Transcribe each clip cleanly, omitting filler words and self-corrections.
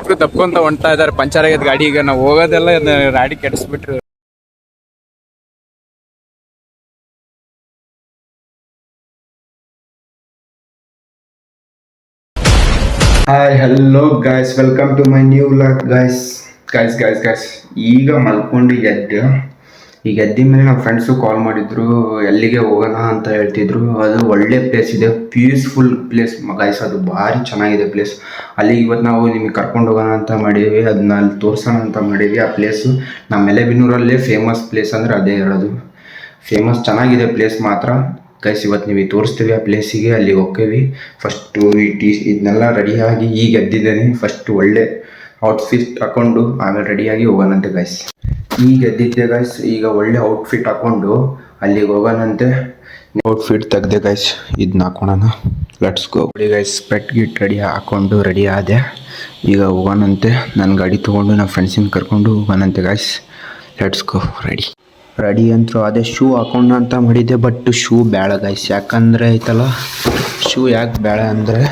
ಇಬ್ರು ತಪ್ಕೊಂತ ಹೊಂಟ್ತಾ ಇದಾರೆ. ಪಂಚರ್ ಆಗೈತೆ ಗಾಡಿ. ಈಗ ನಾವು ಹೋಗೋದೆಲ್ಲ ಗಾಡಿ ಕೆಡಿಸ್ಬಿಟ್ರಿ. Hi hello guys, welcome to my new vlog guys. ಈಗ ಮಲ್ಕೊಂಡು ಈಗ ಎದ್ದ ಮೇಲೆ ನಮ್ಮ ಫ್ರೆಂಡ್ಸು ಕಾಲ್ ಮಾಡಿದ್ರು, ಎಲ್ಲಿಗೆ ಹೋಗೋಣ ಅಂತ ಹೇಳ್ತಿದ್ರು. ಅದು ಒಳ್ಳೆ ಪ್ಲೇಸ್ ಇದೆ, ಪೀಸ್ಫುಲ್ ಪ್ಲೇಸ್ ಗಾಯ್ಸ್. ಅದು ಭಾರಿ ಚೆನ್ನಾಗಿದೆ ಪ್ಲೇಸ್. ಅಲ್ಲಿಗೆ ಇವತ್ತು ನಾವು ನಿಮಗೆ ಕರ್ಕೊಂಡು ಹೋಗೋಣ ಅಂತ ಮಾಡೀವಿ, ಅದನ್ನ ಅಲ್ಲಿ ತೋರಿಸೋಣ ಅಂತ ಮಾಡೀವಿ. ಆ ಪ್ಲೇಸು ನಮ್ಮ ಮೆಲೆಬೆನ್ನೂರಲ್ಲೇ ಫೇಮಸ್ ಪ್ಲೇಸ್ ಅಂದರೆ ಅದೇ ಇರೋದು. ಫೇಮಸ್ ಚೆನ್ನಾಗಿದೆ ಪ್ಲೇಸ್ ಮಾತ್ರ ಗೈಸ್. ಇವತ್ತು ನೀವು ತೋರಿಸ್ತೀವಿ ಆ ಪ್ಲೇಸಿಗೆ. ಅಲ್ಲಿಗೆ ಹೋಗ್ತೀವಿ. ಫಸ್ಟು ಇದನ್ನೆಲ್ಲ ರೆಡಿಯಾಗಿ ಈಗ ಎದ್ದಿದ್ದೇನೆ. ಫಸ್ಟ್ ಒಳ್ಳೆ ಔಟ್ಫಿಟ್ ಹಾಕ್ಕೊಂಡು ಆಮೇಲೆ ರೆಡಿಯಾಗಿ ಹೋಗೋಣಂತೆ ಗೈಸ್. ಈಗ ಎದ್ದಿದ್ದೆ ಗೈಸ್. ಈಗ ಒಳ್ಳೆ ಔಟ್ಫಿಟ್ ಹಾಕ್ಕೊಂಡು ಅಲ್ಲಿಗೆ ಹೋಗೋಣಂತೆ. ಔಟ್ಫಿಟ್ ತೆಗ್ದೆ ಗೈಸ್, ಇದನ್ನ ಹಾಕೋಣ. Let's go. ನೋಡಿ ಗೈಸ್, ಪೆಟ್ ಗಿಟ್ ಹಾಕ್ಕೊಂಡು ರೆಡಿ ಆದೆ. ಈಗ ಹೋಗೋಣಂತೆ. ನನ್ನ ಗಾಡಿ ತೊಗೊಂಡು ನನ್ನ ಫ್ರೆಂಡ್ಸಿನ ಕರ್ಕೊಂಡು ಹೋಗೋಣಂತೆ ಗೈಸ್. Let's go. ರೆಡಿ ಅಂತೂ ಅದೇ ಶೂ ಹಾಕೋಣ ಅಂತ ಮಾಡಿದ್ದೆ, ಬಟ್ ಶೂ ಬೇಡ ಗೈಸ್. ಯಾಕಂದರೆ ಐತಲ್ಲ, ಶೂ ಯಾಕೆ ಬೇಡ ಅಂದರೆ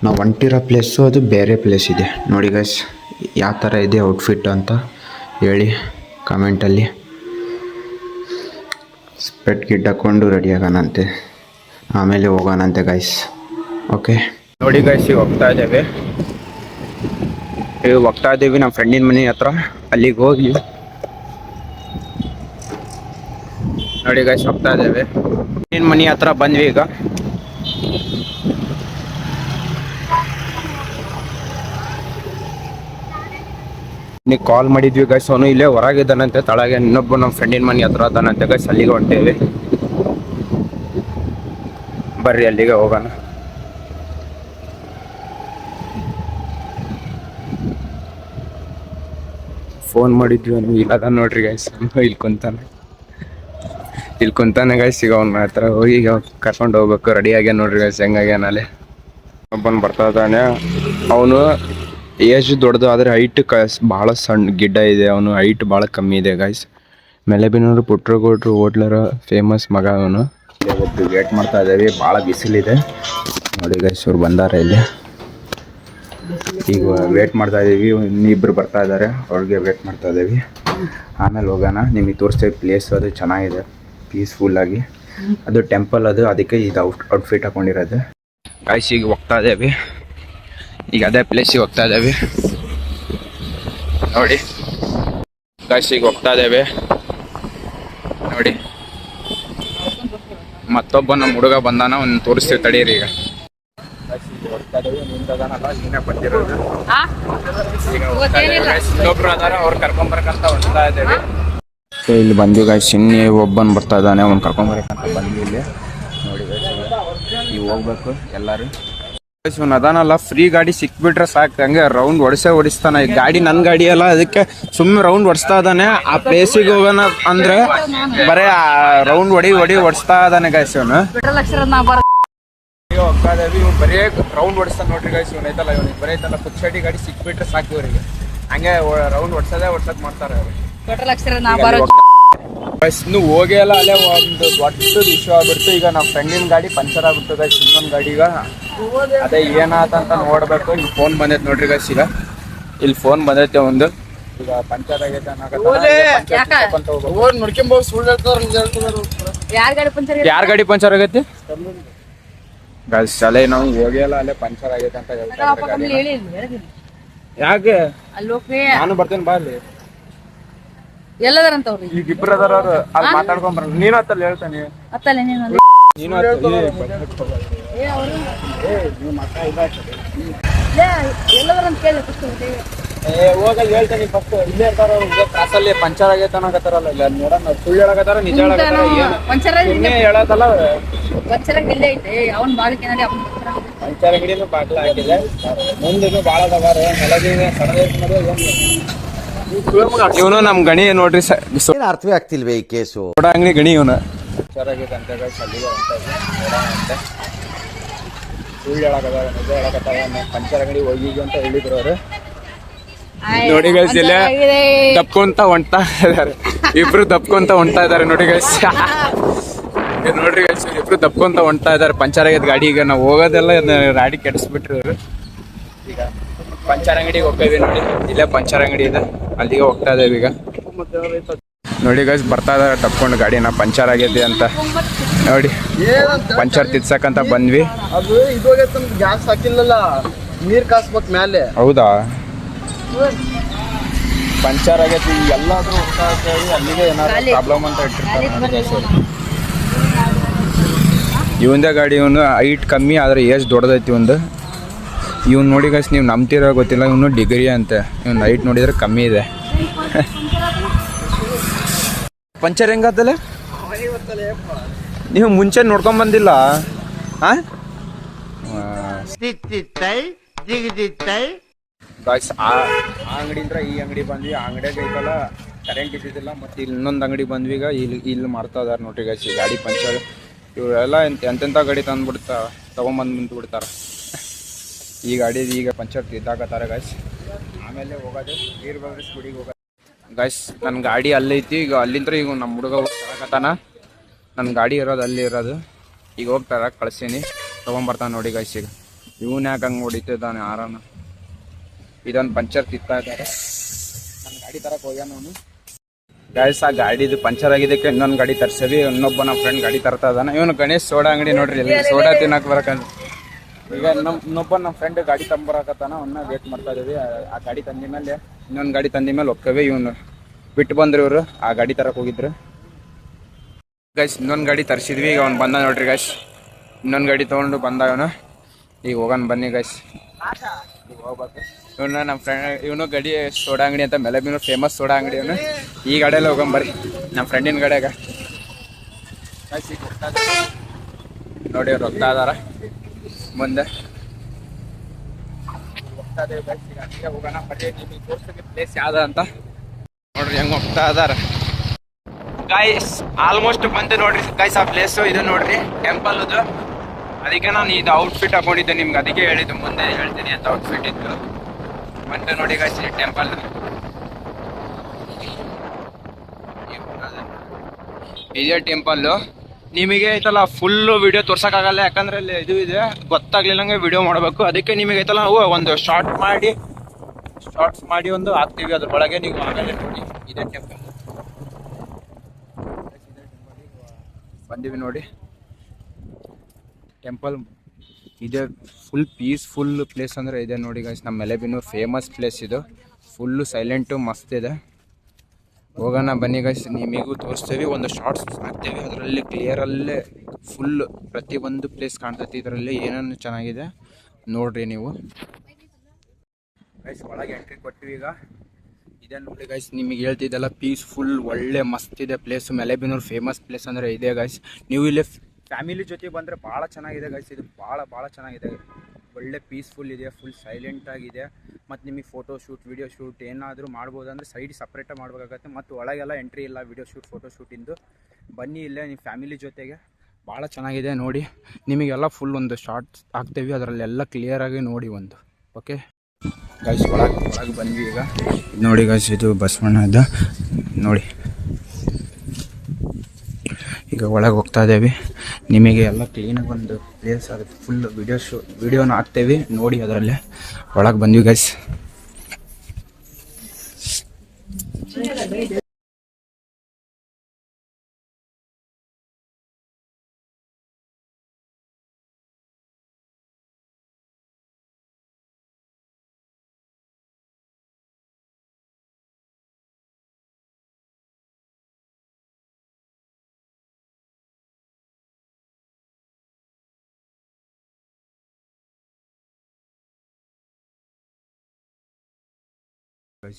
ನಾವು ಹೊಂಟಿರೋ ಪ್ಲೇಸು ಅದು ಬೇರೆ ಪ್ಲೇಸ್ ಇದೆ. ನೋಡಿ ಗೈಸ್, ಯಾವ ಥರ ಇದೆ ಔಟ್ಫಿಟ್ ಅಂತ ಹೇಳಿ ಕಮೆಂಟಲ್ಲಿ. ಸ್ಪೆಟ್ ಗಿಡ್ ಹಾಕ್ಕೊಂಡು ರೆಡಿ ಆಗೋಣಂತೆ, ಆಮೇಲೆ ಹೋಗೋಣಂತೆ ಗೈಸ್. ಓಕೆ ನೋಡಿ ಗೈಸ್, ಈಗ ಹೋಗ್ತಾ ಇದ್ದೀವಿ ನಮ್ಮ ಫ್ರೆಂಡಿನ ಮನೆ ಹತ್ರ. ಅಲ್ಲಿಗೆ ಹೋಗಿ ನೋಡಿ ಗೈಸ್, ಹೋಗ್ತಾ ಇದ್ದೇವೆ. ಫ್ರೆಂಡಿನ ಮನೆ ಹತ್ರ ಬಂದ್ವಿ. ಈಗ ನೀವು ಕಾಲ್ ಮಾಡಿದ್ವಿ ಗೈಸ್. ಅವನು ಇಲ್ಲೇ ಹೊರಗಿದ್ದಾನಂತೆ, ತಳಗೆ ಇನ್ನೊಬ್ಬ ನಮ್ಮ ಫ್ರೆಂಡಿನ ಮನೆ ಹತ್ರ ಅದಾನಂತೆ ಗೈಸ್. ಅಲ್ಲಿಗೆ ಹೊಂಟೇವಿ, ಬರ್ರಿ ಅಲ್ಲಿಗೆ ಹೋಗೋಣ. ಫೋನ್ ಮಾಡಿದ್ವಿ, ಅವನು ಇಲ್ಲದ ನೋಡ್ರಿ ಗೈಸ್. ಇಲ್ಲಿ ಕುಂತಾನೆ ಗೈಸ್. ಈಗ ಅವ್ನ ಹತ್ರ ಹೋಗಿ ಈಗ ಕರ್ಕೊಂಡು ಹೋಗ್ಬೇಕು. ರೆಡಿ ಆಗ್ಯಾನ ನೋಡ್ರಿ ಗೈಸ್, ಹೆಂಗಾಗ್ಯಾನಲ್ಲಿ. ಒಬ್ಬನು ಬರ್ತಾ ಇದ್ದಾನೆ. ಅವನು ಏಜ್ ದೊಡ್ಡದು, ಆದರೆ ಹೈಟ್ ಭಾಳ ಸಣ್ಣ ಗಿಡ್ಡ ಇದೆ. ಅವನು ಹೈಟ್ ಭಾಳ ಕಮ್ಮಿ ಇದೆ ಗೈಸ್. ಮೆಲೆಬೆನ್ನೂರು ಪುಟ್ರಗೌಡ್ರು ಹೋಟ್ಲರ ಫೇಮಸ್ ಮಗ ಅವನು. ಒಬ್ಬರು ವೇಟ್ ಮಾಡ್ತಾ ಇದ್ದೇವೆ, ಭಾಳ ಬಿಸಿಲಿದೆ. ನೋಡಿ ಗೈಸ್, ಅವ್ರು ಬಂದಾರೆ ಇಲ್ಲಿ. ಈಗ ವೇಟ್ ಮಾಡ್ತಾ ಇದ್ದೀವಿ. ಇನ್ನಿಬ್ಬರು ಬರ್ತಾ ಇದ್ದಾರೆ, ಅವ್ರಿಗೆ ವೇಟ್ ಮಾಡ್ತಾ ಇದ್ದೀವಿ. ಆಮೇಲೆ ಹೋಗೋಣ. ನಿಮಗೆ ತೋರಿಸ್ತೇವೆ ಪ್ಲೇಸ್. ಅದು ಚೆನ್ನಾಗಿದೆ, ಪೀಸ್ಫುಲ್ಲಾಗಿ. ಅದು ಟೆಂಪಲ್ ಅದು, ಅದಕ್ಕೆ ಇದು ಔಟ್ಫಿಟ್ ಹಾಕೊಂಡಿರೋದು ಗೈಸ್. ಈಗ ಹೋಗ್ತಾ ಇದ್ದೇವೆ. ಈಗ ಅದೇ ಪ್ಲೇಸಿಗೆ ಹೋಗ್ತಾ ಇದ್ದೇವೆ ನೋಡಿ ಗೈಸ್. ಈಗ ಹೋಗ್ತಾ ಇದ್ದೇವೆ ನೋಡಿ. ಮತ್ತೊಬ್ಬ ನಮ್ಮ ಹುಡುಗ ಬಂದಾನ, ಒಂದು ತೋರಿಸ್ತೀವಿ ತಡೀರಿ. ಈಗ ಹೋಗ್ತಾ ಇದ್ದೇವೆ. ನಿಂತದಾನಲ್ಲ, ಈಗಿನ ಬಂದಿರೋದು. ಈಗ ಹೋಗ್ತಾ ಇದ್ದೇವೆ ಗೈಸ್. ಇನ್ನೊಬ್ರು ಅದಾರ, ಅವ್ರು ಕರ್ಕೊಂಬರ್ಕಂತ ಹೋಗ್ತಾ ಇದ್ದೇವೆ. ಇಲ್ಲಿ ಬಂದ್ವಿ ಗೈಸ್. ಇನ್ನೇ ಒಬ್ಬನ್ ಬರ್ತಾ ಇದ್ದಾನೆ, ಅವ್ನು ಕರ್ಕೊಂಬರ್ಕಂತ ಬಂದ್ವಿ ಇಲ್ಲಿ ನೋಡಿ ಗೈಸ್. ಈಗ ಹೋಗ್ಬೇಕು ಎಲ್ಲರೂ. ಇವ್ನು ಅದಾನಲ್ಲ, ಫ್ರೀ ಗಾಡಿ ಸಿಕ್ಬಿಟ್ರೆ ಸಾಕು, ಹಂಗೆ ರೌಂಡ್ ಹೊಡಿಸ್ತಾನೆ. ಈ ಗಾಡಿ ನನ್ನ ಗಾಡಿ ಅಲ್ಲ, ಅದಕ್ಕೆ ಸುಮ್ಮನೆ ರೌಂಡ್ ಹೊಡಿಸ್ತಾ ಇದ್ದಾನೆ. ಆ ಪ್ಲೇಸಿಗೆ ಹೋಗೋಣ ಅಂದ್ರೆ ಬರೇ ರೌಂಡ್ ಹೊಡಿಸ್ತಾ ಇದ್ದಾನೆ ಗೈಸ್. ಇವನು ಹೋಗ್ತಾ ಇದ್ದೀವಿ. ಇವ್ನು ಬರೇ ರೌಂಡ್ ಹೊಡಿಸ್ತಾನೆ ನೋಡ್ರಿ ಗೈಸ್. ಇವನು ಐತಲ್ಲ, ಇವನಿಗೆ ಬರೀ ಐತಲ್ಲ ಪುಚ್ಚಡಿ ಗಾಡಿ ಸಿಕ್ಬಿಟ್ರೆ ಸಾಕು ಇವರಿಗೆ. ಹಂಗೆ ರೌಂಡ್ ಹೊಡ್ಸೋದ್ ಮಾಡ್ತಾರೆ ಅವರು. ಇನ್ನು ಹೋಗೇ ಅಲ್ಲ, ಅಲ್ಲೇ ಒಂದು ದೊಡ್ಡ ಇಶ್ಯೂ ಆಗ್ಬಿಡ್ತು. ಈಗ ನಮ್ಮ ಫ್ರೆಂಡಿನ ಗಾಡಿ ಪಂಚರ್ ಆಗ್ಬಿಡ್ತು ಗೈಸ್. ಇನ್ನೊಂದು ಗಾಡಿ ಈಗ ಅದೇ ಏನಾತಂತ ನೋಡ್ಬೇಕು. ಇಲ್ಲಿ ಫೋನ್ ಬಂದೈತೆ ನೋಡ್ರಿ ಗೈಸ್. ಈಗ ಇಲ್ಲಿ ಫೋನ್ ಬಂದೈತೆ ಒಂದು. ಈಗ ಪಂಚರ್ ಆಗೈತೆ ಯಾರ ಗಾಡಿ ಪಂಚರ್ ಆಗೈತಿ ಗೈಸ್. ಅಲ್ಲೇ ನಾವು ಹೋಗೇ ಅಲ್ಲ, ಅಲ್ಲೇ ಪಂಚರ್ ಆಗೈತೆ ಅಂತ ಹೇಳ್ತಾರೆ. ಯಾಕೆ ನಾನು ಬರ್ತೇನೆ ಬಾ. ಅಲ್ಲಿ ಎಲ್ಲದಾರಂತವ್ರಿ ಈಗ ಇಬ್ರು ಅದಾರ, ಅವ್ರು ಅಲ್ಲಿ ಮಾತಾಡ್ಕೊಂಡ್ ಬರ. ನೀನು ಹತ್ತಲ್ಲಿ ಹೇಳ್ತಾನೆ, ನೀನು ಎಲ್ಲದಾರಂತ ಕೇಳಿ ಹೋಗಲ್ಲಿ ಹೇಳ್ತಾನೆ. ಫಸ್ಟ್ ಇಲ್ಲೇ ಇರ್ತಾರ, ಕ್ಲಾಸಲ್ಲಿ ಪಂಚರ್ ಆಗೈತೆ ಅನ್ನಕತ್ತಾರಲ್ಲ. ಇಲ್ಲ ನೋಡೋಣ, ಸುಳ್ಳು ಹೇಳಕತ್ತಾರ ನಿಜ ಹೇಳಕತ್ತಾರ, ಏನು ಹೇಳತ್ತಲ್ಲ. ಪಂಚರ್ ಇಲ್ಲೇ ಐತೆ, ಅವ್ನ್ ಬಾಳಿಕೆ ಪಂಚರ್ ಅಂಗಡಿನೂ ಬಾಗ್ಲ ಹಾಕಿದೆ. ಮುಂದಿನ ಭಾಳ ಅದಾರ. ನೆಲದಿನ ಇವನು ನಮ್ ಗಣಿ ನೋಡ್ರಿ. ಅರ್ಥವೇ ಆಗ್ತಿಲ್ವೇ ಈ ಕೇಸು. ಅಂಗಡಿ ಗಣಿ ಇವನು ಚೆನ್ನಾಗಿದೆ ಅಂತ ಸಲ್ಲಿಗೆ ನೋಡೋಣಂತೆ. ಸುಳ್ಳು ಹೇಳಕತ್ತಾರ, ನಿಜ ಹೇಳಕತ್ತಾರ. ಪಂಚರ್ ಅಂಗಡಿ ಹೋಗಿ ಅಂತ ಹೇಳಿದ್ರು ಅವರು. ನೋಡಿ ಗೈಸ್, ಇಲ್ಲ ದಪ್ಕೊಂತ ಹೊಂಟ್ತಾ ಇದಾರೆ. ಇಬ್ರು ದಪ್ಕೊಂತ ಹೊಂಟ್ತಾ ಇದಾರೆ ನೋಡಿ ಗೈಸ್. ನೋಡ್ರಿ ಗೈಸ್, ಇಬ್ರು ದಪ್ಕೊಂತ ಹೊಂಟ್ತಾ ಇದಾರೆ. ಪಂಚರ್ ಆಗೈತೆ ಗಾಡಿ. ಈಗ ನಾವು ಹೋಗೋದೆಲ್ಲ ಗಾಡಿ ಕೆಡಿಸ್ಬಿಟ್ರಿ ಅವರು. ಈಗ ಪಂಚರ್ ಅಂಗಡಿಗೆ ಹೋಗ್ತೇವೆ ನೋಡಿ. ಇಲ್ಲೇ ಪಂಚರ್ ಅಂಗಡಿ ಇದೆ, ಅಲ್ಲಿಗೆ ಹೋಗ್ತಾ ಇದ್ದೇವೆ ಈಗ. ನೋಡಿ ಗೈಸ್ ಬರ್ತಾ ಇದಾರೆ ತಪ್ಕೊಂಡು ಗಾಡಿನ, ಪಂಚರ್ ಆಗೈತಿ ಅಂತ ನೋಡಿ. ಪಂಚರ್ ತಿರ್ಸಕ್ಕಂತ ಬಂದ್ವಿ. ಅದು ಇದು ಗ್ಯಾಸ್ ಹಾಕಿಲ್ಲಲ್ಲ, ನೀರ್ ಕಾಸ್ಬೇಕು ಮ್ಯಾಲೆ. ಹೌದಾ, ಪಂಚರ್ ಆಗೈತಿ ಎಲ್ಲಾದ್ರೂ ಹೋಗ್ತಾ ಇದ್ದೇವೆ. ಅಲ್ಲಿಗೆ ಏನಾದ್ರು ಪ್ರಾಬ್ಲಮ್ ಅಂತ ಇಟ್ಟಿರ್ತಾರೆ. ಇವಂದೇ ಗಾಡಿ, ಇವನು ಹೈಟ್ ಕಮ್ಮಿ ಆದರೆ ಏಜ್ ದೊಡ್ಡದೈತಿ ಒಂದು. ಇವ್ನು ನೋಡಿ ಗೈಸ್ ನೀವು ನಂಬ್ತಿರೋ ಗೊತ್ತಿಲ್ಲ, ಇವನು ಡಿಗ್ರಿ ಅಂತೆ. ಇವ್ನು ಹೈಟ್ ನೋಡಿದ್ರೆ ಕಮ್ಮಿ ಇದೆ. ಪಂಚರ್ ಹೆಂಗಾತಲ್ಲ, ನೀವು ಮುಂಚೆ ನೋಡ್ಕೊಂಡ್ ಬಂದಿಲ್ಲ? ಗಾಯ್ಸ್ ಆ ಅಂಗಡಿಯಿಂದ ಈ ಅಂಗಡಿ ಬಂದ್ವಿ. ಆ ಅಂಗಡಿಯಾಗ ಐತಲ್ಲ ಕರೆಂಟ್ ಇದ್ದಿದ್ದಿಲ್ಲ, ಮತ್ತು ಇಲ್ಲಿ ಇನ್ನೊಂದು ಅಂಗಡಿ ಬಂದ್ವಿ. ಈಗ ಇಲ್ಲಿ ಮಾಡ್ತಾ ಇದಾರೆ ನೋಡ್ರಿ ಗೈಸ್ ಈ ಗಾಡಿ ಪಂಚರ್. ಇವರೆಲ್ಲ ಎಂತೆಂಥ ಗಾಡಿ ತೊಗೊಂಬಂದು ಬಿಡ್ತಾರೆ. ಈ ಗಾಡಿ ಈಗ ಪಂಚರ್ ತಿದ್ದಾಕತ್ತಾರೆ ಗಾಯ್ಸ್. ಆಮೇಲೆ ಹೋಗೋದು ವೀರಭದ್ರ ಗುಡಿಗೆ ಹೋಗೋದು ಗಾಯ್ಸ್. ನನ್ನ ಗಾಡಿ ಅಲ್ಲೈತಿ ಈಗ. ಅಲ್ಲಿಂದ ಈಗ ನಮ್ಮ ಹುಡುಗ ಹೋಗ್ತಾನ. ನನ್ನ ಗಾಡಿ ಇರೋದು ಅಲ್ಲಿ ಇರೋದು. ಈಗ ಹೋಗ್ತಾರ ಕಳ್ಸೀನಿ, ತೊಗೊಂಬರ್ತಾನೆ ನೋಡಿ ಗಾಯ್ಸ್. ಈಗ ಇವನ್ ಯಾಕೆ ಹಂಗೆ ಹೊಡಿತಿದ್ದಾನೆ ಆರಾಮ. ಇದೊಂದು ಪಂಚರ್ ತಿತ್ತಾ ಇದ್ದಾರೆ. ನನ್ನ ಗಾಡಿ ತರಕ್ಕೆ ಹೋಗ್ಯಾನ ಅವನು ಗಾಯ್ಸ್. ಆ ಗಾಡಿದು ಪಂಚರ್ ಆಗಿದ್ದಕ್ಕೆ ಇನ್ನೊಂದು ಗಾಡಿ ತರ್ಸೇವಿ. ಇನ್ನೊಬ್ಬ ನಮ್ಮ ಫ್ರೆಂಡ್ ಗಾಡಿ ತರ್ತಾ ಇದ್ದಾನೆ. ಇವನು ಗಣೇಶ್ ಸೋಡಾ ಅಂಗಡಿ ನೋಡ್ರಿ, ಎಲ್ಲಿ ಸೋಡಾ ತಿನ್ನಕ್ಕೆ ಬರಕಂತ. ಈಗ ನಮ್ಮ ಫ್ರೆಂಡ್ ಗಾಡಿ ತಂಬರಕತ್ತಾನ, ಅವನ್ನ ವೇಟ್ ಮಾಡ್ತಾ ಇದೀವಿ. ಆ ಗಾಡಿ ತಂದಿ ಮೇಲೆ ಇನ್ನೊಂದು ಗಾಡಿ ತಂದಿ ಮೇಲೆ ಹೋಗ್ತೇವೆ. ಇವನು ಬಿಟ್ಟು ಬಂದ್ರು ಇವರು, ಆ ಗಾಡಿ ತರಕ್ಕೆ ಹೋಗಿದ್ರು ಗೈಸ್. ಇನ್ನೊಂದು ಗಾಡಿ ತರಿಸಿದ್ವಿ. ಈಗ ಅವ್ನು ಬಂದ ನೋಡ್ರಿ ಗೈಸ್. ಇನ್ನೊಂದು ಗಾಡಿ ತೊಗೊಂಡು ಬಂದ ಇವನು. ಈಗ ಹೋಗೋಣ ಬನ್ನಿ ಗೈಸ್, ಈಗ ಹೋಗ್ಬೇಕು. ಇವನು ನಮ್ಮ ಫ್ರೆಂಡ್, ಇವನು ಗಾಡಿ ಸೋಡಾ ಅಂಗಡಿ ಅಂತ, ಮೆಲಬಿನೂರು ಫೇಮಸ್ ಸೋಡಾ ಅಂಗಡಿ ಅವನು. ಈ ಗಾಡಿಯೆಲ್ಲ ಹೋಗೊಂಬರ್ರಿ ನಮ್ಮ ಫ್ರೆಂಡಿನ ಗಾಡಿಯಾಗ ಗೈಸ್. ಈಗ ಹೋಗ್ತಾ ನೋಡಿ, ಅವ್ರು ಹೋಗ್ತಾ ಇದಾರ ಮುಂದೆ. ಹೋಗ್ತಾ ಇದ್ದೇವೆ ಗೈಸ್. ಈಗ ಅಲ್ಲಿಗೆ ಹೋಗೋಣ ಬರ್ರಿ, ನಿಮಗೆ ತೋರ್ಸೋಕೆ ಪ್ಲೇಸ್ ಯಾವ್ದು ಅಂತ ನೋಡ್ರಿ ಹೆಂಗೆ ಹೋಗ್ತಾ ಇದಾರ ಗೈಸ್. ಆಲ್ಮೋಸ್ಟ್ ಬಂದು ನೋಡ್ರಿ ಗೈಸ್ ಆ ಪ್ಲೇಸು. ಇದು ನೋಡ್ರಿ ಟೆಂಪಲ್ ಅದು. ಅದಕ್ಕೆ ನಾನು ಇದು ಔಟ್ಫಿಟ್ ಹಾಕೊಂಡಿದ್ದೆ ನಿಮ್ಗೆ, ಅದಕ್ಕೆ ಹೇಳಿದ್ದು ಮುಂದೆ ಹೇಳ್ತೀನಿ ಅಂತ ಔಟ್ಫಿಟ್ ಇತ್ತು. ಮತ್ತೆ ನೋಡಿ ಗೈಸ್ ಈ ಟೆಂಪಲ್, ಇದೇ ಟೆಂಪಲ್ಲು. ನಿಮಗೆ ಐತಲ್ಲ ಫುಲ್ಲು ವಿಡಿಯೋ ತೋರ್ಸೋಕ್ಕಾಗಲ್ಲ, ಯಾಕಂದ್ರೆ ಅಲ್ಲಿ ಇದು ಇದೆ, ಗೊತ್ತಾಗ್ಲಿಲ್ಲಂಗೆ ವಿಡಿಯೋ ಮಾಡಬೇಕು. ಅದಕ್ಕೆ ನಿಮಗೆ ಐತಲ್ಲ ನಾವು ಒಂದು ಶಾರ್ಟ್ಸ್ ಮಾಡಿ ಒಂದು ಹಾಕ್ತೀವಿ ಅದ್ರೊಳಗೆ. ನೀವು ಆಮೇಲೆ ನೋಡಿ ಇದೇ ಟೆಂಪಲ್ ಬಂದೀವಿ ನೋಡಿ. ಟೆಂಪಲ್ ಇದೆ, ಫುಲ್ ಪೀಸ್ಫುಲ್ ಪ್ಲೇಸ್ ಅಂದರೆ ಇದೆ ನೋಡಿ ಗೈಸ್. ನಮ್ಮ ಮೆಲೆಬಿನೂರು ಫೇಮಸ್ ಪ್ಲೇಸ್ ಇದು. ಫುಲ್ಲು ಸೈಲೆಂಟು ಮಸ್ತ್ ಇದೆ. ಹೋಗೋಣ ಬನ್ನಿ ಗೈಸ್, ನಿಮಗೂ ತೋರಿಸ್ತೀವಿ, ಒಂದು ಶಾರ್ಟ್ಸ್ ಹಾಕ್ತೇವೆ. ಅದರಲ್ಲಿ ಕ್ಲಿಯರಲ್ಲೇ ಫುಲ್ ಪ್ರತಿಯೊಂದು ಪ್ಲೇಸ್ ಕಾಣ್ತೈತಿ. ಇದರಲ್ಲಿ ಏನೇನು ಚೆನ್ನಾಗಿದೆ ನೋಡ್ರಿ ನೀವು ಗೈಸ್. ಒಳಗೆ ಎಂಟ್ರಿ ಕೊಟ್ಟಿವಿ ಈಗ. ಇದೆ ನೋಡಿ ಗೈಸ್, ನಿಮಗೆ ಹೇಳ್ತಿದ್ದೆಲ್ಲ ಪೀಸ್ಫುಲ್ ಒಳ್ಳೆ ಮಸ್ತ್ ಇದೆ ಪ್ಲೇಸು. ಮೆಲೆಬಿನೂರು ಫೇಮಸ್ ಪ್ಲೇಸ್ ಅಂದರೆ ಇದೆ ಗೈಸ್. ನೀವು ಇಲ್ಲೇ ಫ್ಯಾಮಿಲಿ ಜೊತೆ ಬಂದರೆ ಭಾಳ ಚೆನ್ನಾಗಿದೆ ಗೈಸ್. ಇದು ಭಾಳ ಚೆನ್ನಾಗಿದೆ, ಒಳ್ಳೆ ಪೀಸ್ಫುಲ್ ಇದೆ, ಫುಲ್ ಸೈಲೆಂಟ್ ಆಗಿದೆ. ಮತ್ತು ನಿಮಗೆ ಫೋಟೋ ಶೂಟ್, ವಿಡಿಯೋ ಶೂಟ್ ಏನಾದರೂ ಮಾಡ್ಬೋದು ಅಂದರೆ ಸೈಡ್ ಸಪ್ರೇಟಾಗಿ ಮಾಡಬೇಕಾಗತ್ತೆ. ಮತ್ತು ಒಳಗೆಲ್ಲ ಎಂಟ್ರಿ ಇಲ್ಲ ವಿಡಿಯೋ ಶೂಟ್, ಫೋಟೋ ಶೂಟಿಂದು. ಬನ್ನಿ ಇಲ್ಲೇ ನೀವು ಫ್ಯಾಮಿಲಿ ಜೊತೆಗೆ, ಭಾಳ ಚೆನ್ನಾಗಿದೆ ನೋಡಿ. ನಿಮಗೆಲ್ಲ ಫುಲ್ ಒಂದು ಶಾರ್ಟ್ಸ್ ಹಾಕ್ತೇವೆ, ಅದರಲ್ಲೆಲ್ಲ ಕ್ಲಿಯರಾಗಿ ನೋಡಿ ಒಂದು. ಓಕೆ ಗೈಸ್, ಒಳಗೆ ಬಂದ್ವಿ ಈಗ. ನೋಡಿ ಗೈಸ್, ಇದು ಬಸವಣ್ಣದ ನೋಡಿ. ಈಗ ಒಳಗೆ ಹೋಗ್ತಾ ಇದ್ದೇವೆ. ನಿಮಗೆ ಎಲ್ಲ ಕ್ಲೀನಾಗಿ ಒಂದು ಪ್ಲೇಸ್ ಆಗುತ್ತೆ. ಫುಲ್ ವಿಡಿಯೋನ ಹಾಕ್ತೇವೆ ನೋಡಿ. ಅದರಲ್ಲೇ ಒಳಗೆ ಬಂದ್ವಿ ಗೈಸ್.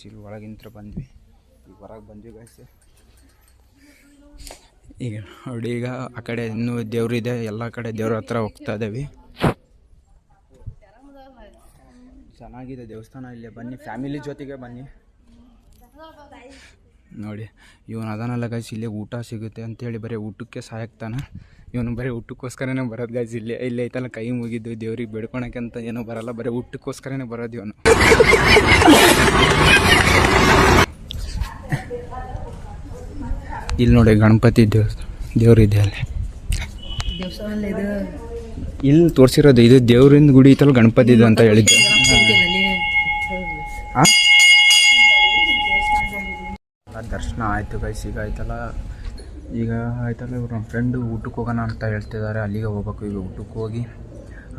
ಇಲ್ಲಿ ಒಳಗಿಂತ್ರ ಬಂದ್ವಿ, ಈಗ ಹೊರಗೆ ಬಂದ್ವಿ ಗೈಸ್. ಈಗ ನೋಡಿ, ಈಗ ಆ ಕಡೆ ಇನ್ನೂ ದೇವ್ರಿದೆ, ಎಲ್ಲ ಕಡೆ ದೇವ್ರ ಹತ್ರ ಹೋಗ್ತಾ ಇದ್ದೇವೆ. ಚೆನ್ನಾಗಿದೆ ದೇವಸ್ಥಾನ. ಇಲ್ಲೇ ಬನ್ನಿ, ಫ್ಯಾಮಿಲಿ ಜೊತೆಗೆ ಬನ್ನಿ ನೋಡಿ. ಇವನು ಅದನ್ನೆಲ್ಲ ಗೈಸ್, ಇಲ್ಲೇ ಊಟ ಸಿಗುತ್ತೆ ಅಂತೇಳಿ ಬರೀ ಊಟಕ್ಕೆ ಸಾಯಕ್ತಾನೆ. ಇವನು ಬರೀ ಊಟಕ್ಕೋಸ್ಕರನೇ ಬರೋದು ಗೈಸ್. ಇಲ್ಲೇ ಐತಲ್ಲ ಕೈ ಮುಗಿದ್ದು ದೇವ್ರಿಗೆ ಬೇಡ್ಕೊಳಕ್ಕೆ ಅಂತ ಏನೂ ಬರಲ್ಲ, ಬರೀ ಊಟಕ್ಕೋಸ್ಕರನೇ ಬರೋದು ಇವನು. ಇಲ್ಲಿ ನೋಡಿ ಗಣಪತಿ ದೇವ್ರಿದೆ ಅಲ್ಲಿ. ಇಲ್ಲಿ ತೋರಿಸಿರೋದು ಇದು ದೇವ್ರಿಂದ ಗುಡಿ ಐತಲ್ಲ, ಗಣಪತಿದು ಅಂತ ಹೇಳಿದ್ದೆ. ಹಾಂ ದರ್ಶನ ಆಯಿತು ಗೈಸ್. ಈಗ ಆಯ್ತಲ್ಲ ಇವ್ರು ನಮ್ಮ ಫ್ರೆಂಡು ಊಟಕ್ಕೆ ಹೋಗೋಣ ಅಂತ ಹೇಳ್ತಿದ್ದಾರೆ. ಅಲ್ಲಿಗೆ ಹೋಗ್ಬೇಕು. ಈಗ ಊಟಕ್ಕೆ ಹೋಗಿ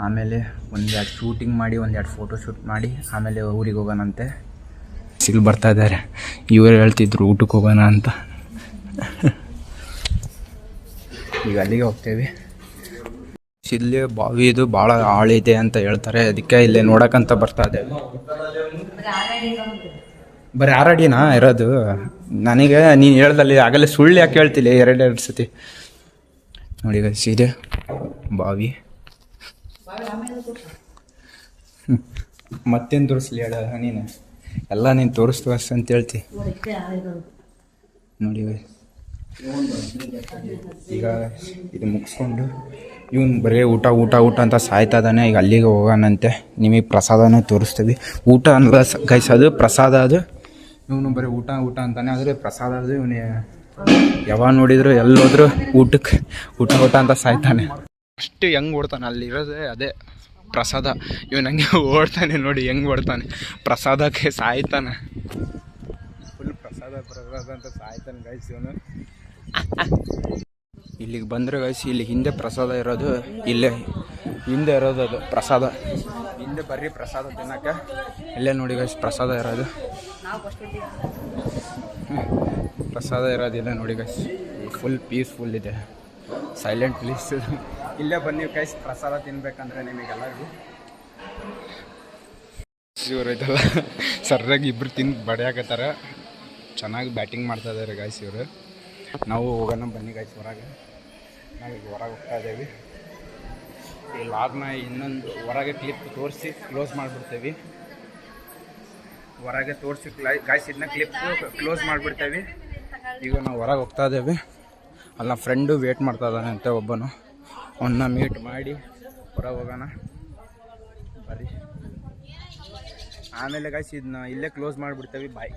ಆಮೇಲೆ ಒಂದೆರಡು ಶೂಟಿಂಗ್ ಮಾಡಿ ಒಂದೆರಡು ಫೋಟೋ ಶೂಟ್ ಮಾಡಿ ಆಮೇಲೆ ಊರಿಗೆ ಹೋಗೋಣಂತೆ. ಇಲ್ಲಿ ಬರ್ತಾ ಇದ್ದಾರೆ. ಇವರು ಹೇಳ್ತಿದ್ರು ಊಟಕ್ಕೆ ಹೋಗೋಣ ಅಂತ. ಈಗ ಅಲ್ಲಿಗೆ ಹೋಗ್ತೇವೆ. ಇಲ್ಲಿ ಬಾವಿ ಇದು ಭಾಳ ಆಳಿದೆ ಅಂತ ಹೇಳ್ತಾರೆ. ಅದಕ್ಕೆ ಇಲ್ಲೇ ನೋಡೋಕ್ಕಂತ ಬರ್ತಾ ಇದ್ದೇವೆ. ಬರೀ 6 ಅಡಿನಾ ಇರೋದು? ನನಗೆ ನೀನು ಹೇಳ್ದಲ್ಲಿ ಆಗಲೇ ಸುಳ್ಳು ಯಾಕೆ ಹೇಳ್ತಿಲ್ಲ 2 ಸತಿ. ನೋಡಿ ಇದೆ ಬಾವಿ. ಮತ್ತೇನು ತೋರಿಸ್ಲಿ ಹೇಳ ನೀನು? ಎಲ್ಲ ನೀನು ತೋರಿಸ್ತು ಅಂತ ಹೇಳ್ತಿ. ನೋಡಿ ಈಗ ಇದು ಮುಗಿಸ್ಕೊಂಡು ಇವನು ಬರೀ ಊಟ ಊಟ ಊಟ ಅಂತ ಸಾಯ್ತಾ ಇದ್ದಾನೆ. ಈಗ ಅಲ್ಲಿಗೆ ಹೋಗೋಣಂತೆ. ನಿಮಗೆ ಪ್ರಸಾದನೇ ತೋರಿಸ್ತೀವಿ. ಊಟ ಅಲ್ಲ ಗೈಸ್, ಅದು ಪ್ರಸಾದ. ಅದು ಇವನು ಬರೀ ಊಟ ಊಟ ಅಂತಾನೆ, ಆದರೆ ಪ್ರಸಾದ ಅದು. ಇವನು ಯಾವಾಗ ನೋಡಿದ್ರು ಎಲ್ಲೋದ್ರು ಊಟಕ್ಕೆ ಊಟ ಊಟ ಅಂತ ಸಾಯ್ತಾನೆ. ಅಷ್ಟು ಹೆಂಗೆ ಓಡ್ತಾನೆ, ಅಲ್ಲಿರೋದೇ ಅದೇ ಪ್ರಸಾದ. ಇವನು ಹಂಗೆ ಓಡ್ತಾನೆ ನೋಡಿ, ಹೆಂಗೆ ಓಡ್ತಾನೆ. ಪ್ರಸಾದಕ್ಕೆ ಸಾಯ್ತಾನೆ. ಫುಲ್ ಪ್ರಸಾದ ಅಂತ ಸಾಯ್ತಾನೆ ಗೈಸ್ ಇವನು. ಇಲ್ಲಿಗೆ ಬಂದರೆ ಗೈಸ್, ಇಲ್ಲಿ ಹಿಂದೆ ಪ್ರಸಾದ ಇರೋದು. ಇಲ್ಲೇ ಹಿಂದೆ ಇರೋದು ಅದು ಪ್ರಸಾದ. ಹಿಂದೆ ಬರ್ರಿ ಪ್ರಸಾದ ತಿನ್ನಕ್ಕೆ. ಇಲ್ಲೇ ನೋಡಿ ಗೈಸ್ ಪ್ರಸಾದ ಇರೋದು. ಪ್ರಸಾದ ಇರೋದಿಲ್ಲ ನೋಡಿ ಗೈಸ್. ಫುಲ್ ಪೀಸ್ಫುಲ್ ಇದೆ, ಸೈಲೆಂಟ್ ಪ್ಲೇಸ್. ಇಲ್ಲೇ ಬನ್ನಿ ಗೈಸ್ ಪ್ರಸಾದ ತಿನ್ಬೇಕಂದ್ರೆ ನಿಮಗೆಲ್ಲರಿಗೂ. ಇವರು ಇದೆಲ್ಲ ಸರ್ರಾಗಿ ಇಬ್ಬರು ತಿಂದು ಬಡಿಯಾಕತ್ತಾರ. ಚೆನ್ನಾಗಿ ಬ್ಯಾಟಿಂಗ್ ಮಾಡ್ತಾ ಇದ್ದಾರೆ ಗೈಸ್ ಇವರು. ನಾವು ಹೋಗೋಣ ಬನ್ನಿ ಗೈಸ್ ಹೊರಗೆ. ನಾವೀಗ ಹೊರಗೆ ಹೋಗ್ತಾ ಇದ್ದೇವೆ. ಈ ಲಾಗ್ನ ಇನ್ನೊಂದು ಹೊರಗೆ ಕ್ಲಿಪ್ ತೋರಿಸಿ ಕ್ಲೋಸ್ ಮಾಡಿಬಿಡ್ತೇವೆ. ಹೊರಗೆ ತೋರಿಸಿ ಗೈಸ್ ಇದನ್ನ ಕ್ಲಿಪ್ ಕ್ಲೋಸ್ ಮಾಡಿಬಿಡ್ತೇವೆ. ಈಗ ನಾವು ಹೊರಗೆ ಹೋಗ್ತಾ ಇದ್ದೇವೆ. ಅಲ್ಲಿ ನಮ್ಮ ಫ್ರೆಂಡು ವೇಟ್ ಮಾಡ್ತಾ ಇದ್ದಾನೆ ಅಂತ ಒಬ್ಬನು. ಅವನ್ನ ಮೀಟ್ ಮಾಡಿ ಹೊರಗೆ ಹೋಗೋಣ ಬರ್ರಿ. ಆಮೇಲೆ ಗೈಸ್ ಇದನ್ನ ಇಲ್ಲೇ ಕ್ಲೋಸ್ ಮಾಡಿಬಿಡ್ತೇವೆ. ಬಾಯ್.